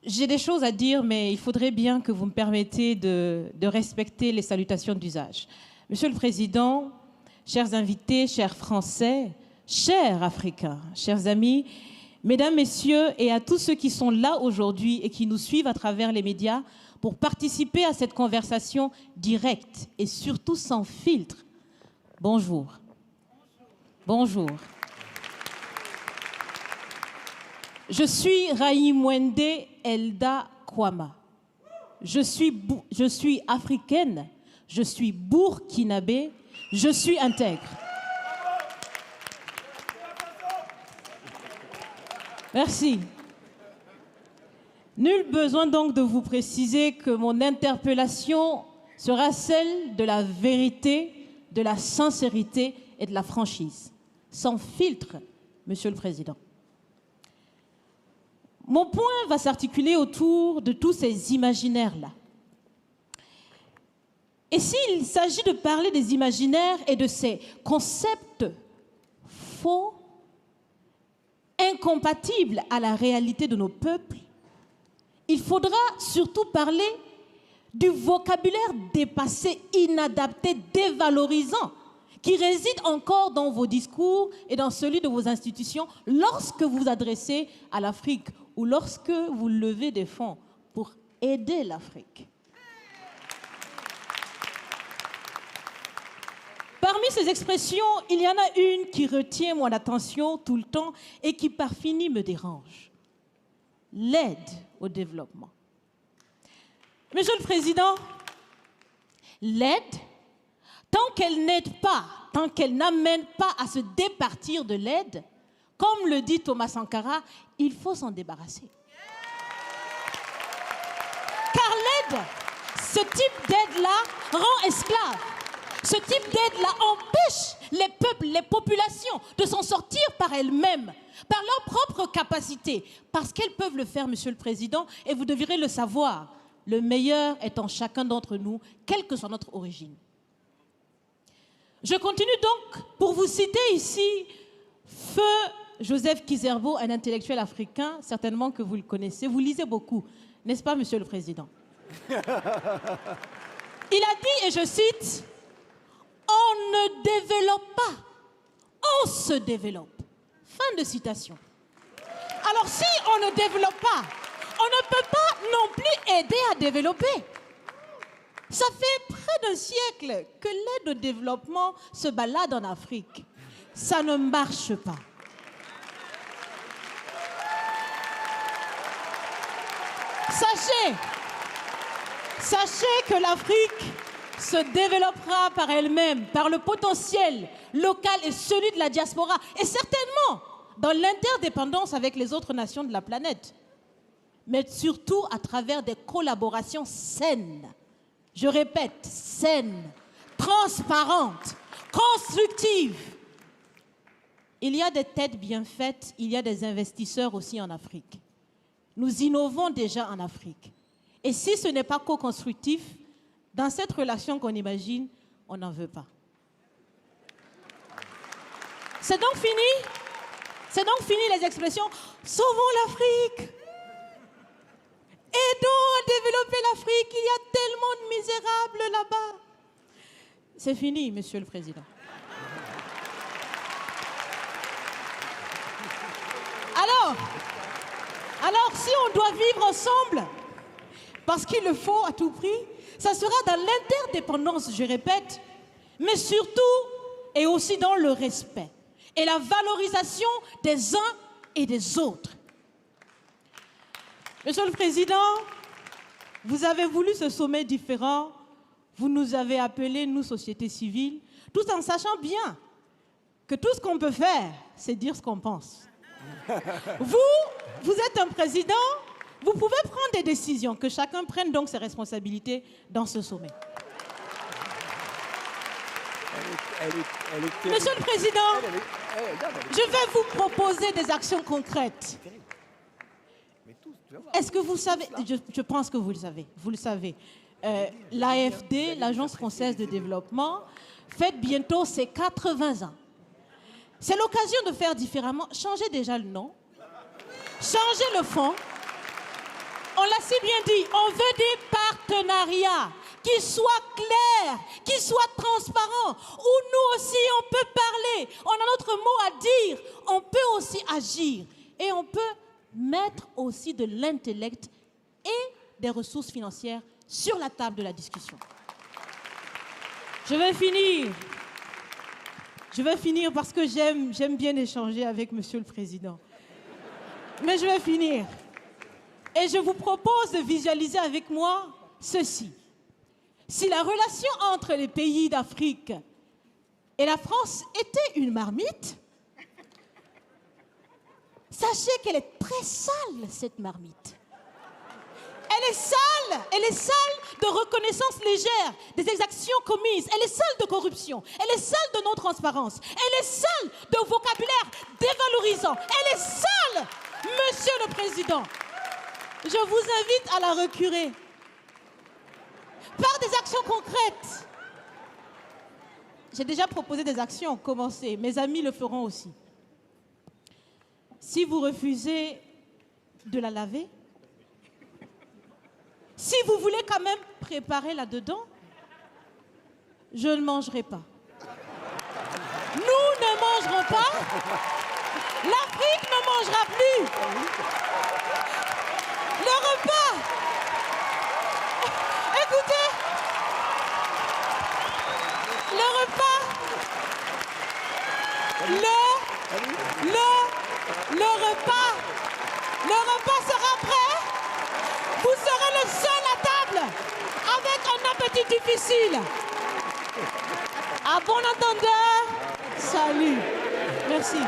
J'ai des choses à dire, mais il faudrait bien que vous me permettiez de respecter les salutations d'usage. Monsieur le Président, chers invités, chers Français, chers Africains, chers amis, Mesdames, Messieurs, et à tous ceux qui sont là aujourd'hui et qui nous suivent à travers les médias pour participer à cette conversation directe et surtout sans filtre, bonjour. Bonjour. Je suis Raïmwende Elda Kwama. Je suis africaine, je suis burkinabé, je suis intègre. Merci. Nul besoin donc de vous préciser que mon interpellation sera celle de la vérité, de la sincérité et de la franchise. Sans filtre, Monsieur le Président. Mon point va s'articuler autour de tous ces imaginaires-là. Et s'il s'agit de parler des imaginaires et de ces concepts faux, incompatibles à la réalité de nos peuples, il faudra surtout parler du vocabulaire dépassé, inadapté, dévalorisant, qui réside encore dans vos discours et dans celui de vos institutions lorsque vous vous adressez à l'Afrique ou lorsque vous levez des fonds pour aider l'Afrique. Parmi ces expressions, il y en a une qui retient mon attention tout le temps et qui par fini me dérange. L'aide au développement. Monsieur le Président, l'aide, tant qu'elle n'aide pas, tant qu'elle n'amène pas à se départir de l'aide, comme le dit Thomas Sankara, il faut s'en débarrasser. Car l'aide, ce type d'aide-là rend esclave. Ce type d'aide-là empêche les peuples, les populations de s'en sortir par elles-mêmes, par leur propre capacité, parce qu'elles peuvent le faire, Monsieur le Président, et vous devrez le savoir, le meilleur est en chacun d'entre nous, quelle que soit notre origine. Je continue donc pour vous citer ici Feu Joseph Kizerbo, un intellectuel africain, certainement que vous le connaissez. Vous lisez beaucoup, n'est-ce pas, Monsieur le Président? Il a dit, et je cite, « On ne développe pas, on se développe. » Fin de citation. Alors si on ne développe pas, on ne peut pas non plus aider à développer. Ça fait près d'un siècle que l'aide au développement se balade en Afrique. Ça ne marche pas. Sachez que l'Afrique se développera par elle-même, par le potentiel local et celui de la diaspora, et certainement dans l'interdépendance avec les autres nations de la planète, mais surtout à travers des collaborations saines. Je répète, saines, transparentes, constructives. Il y a des têtes bien faites, il y a des investisseurs aussi en Afrique. Nous innovons déjà en Afrique. Et si ce n'est pas co-constructif, dans cette relation qu'on imagine, on n'en veut pas. C'est donc fini? C'est donc fini les expressions « Sauvons l'Afrique !» Aidons à développer l'Afrique, il y a tellement de misérables là-bas. C'est fini, Monsieur le Président. Alors, si on doit vivre ensemble, parce qu'il le faut à tout prix, ça sera dans l'interdépendance, je répète, mais surtout et aussi dans le respect et la valorisation des uns et des autres. Monsieur le Président, vous avez voulu ce sommet différent, vous nous avez appelés, nous, société civile, tout en sachant bien que tout ce qu'on peut faire, c'est dire ce qu'on pense. Vous êtes un président, vous pouvez prendre des décisions, que chacun prenne donc ses responsabilités dans ce sommet. Monsieur le Président, je vais vous proposer des actions concrètes. Est-ce que vous savez, je pense que vous le savez, l'AFD, l'Agence française de développement, fête bientôt ses 80 ans. C'est l'occasion de faire différemment. Changez déjà le nom, changez le fond. On Merci bien dit. On veut des partenariats qui soient clairs, qui soient transparents, où nous aussi on peut parler, on a notre mot à dire, on peut aussi agir et on peut mettre aussi de l'intellect et des ressources financières sur la table de la discussion. Je vais finir parce que j'aime bien échanger avec Monsieur le Président. Mais je vais finir. Et je vous propose de visualiser avec moi ceci. Si la relation entre les pays d'Afrique et la France était une marmite, sachez qu'elle est très sale, cette marmite. Elle est sale de reconnaissance légère des exactions commises. Elle est sale de corruption. Elle est sale de non-transparence. Elle est sale de vocabulaire dévalorisant. Elle est sale, Monsieur le Président. Je vous invite à la recurer par des actions concrètes. J'ai déjà proposé des actions, commencez. Mes amis le feront aussi. Si vous refusez de la laver, si vous voulez quand même préparer là-dedans, je ne mangerai pas. Nous ne mangerons pas. L'Afrique ne mangera plus. Le repas. Écoutez. Le repas. Le repas sera prêt. Vous serez le seul à table avec un appétit difficile. À bon entendeur, salut. Merci.